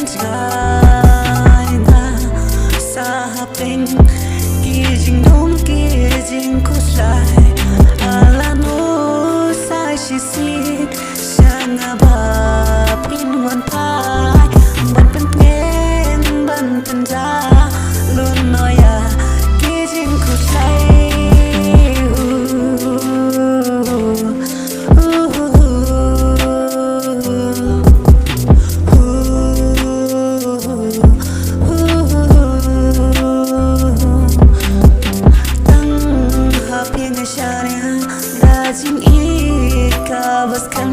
trai nga sa hapeng kijing dom kijing kuslay alano sa sisig siya nga ba pinwan pai ban pengen ban penja lunoya kijing kuslay Dajing ikabaskan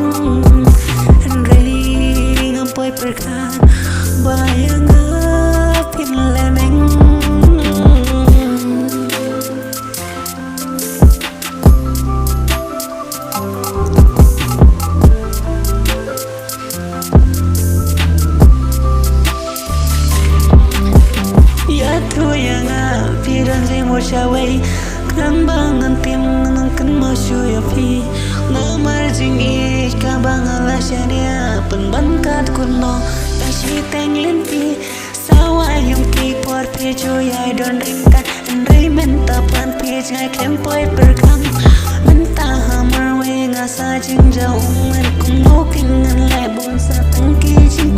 Henry ngampai pyrkhad bayang ngapin lemeng Ya tu yang apiran zemo syawai Nang bangan tim nang kan mau shuya pi Ngamar jing ich ka bangal asyania Penbankat kuno Tashi teng limpi Sawa yung ki por pi joya don ringkat Andrei menta pan pi jai kempoi perkang Menta hamar we ngasa jing jauh Men kum no kingan lebon sa tengki jing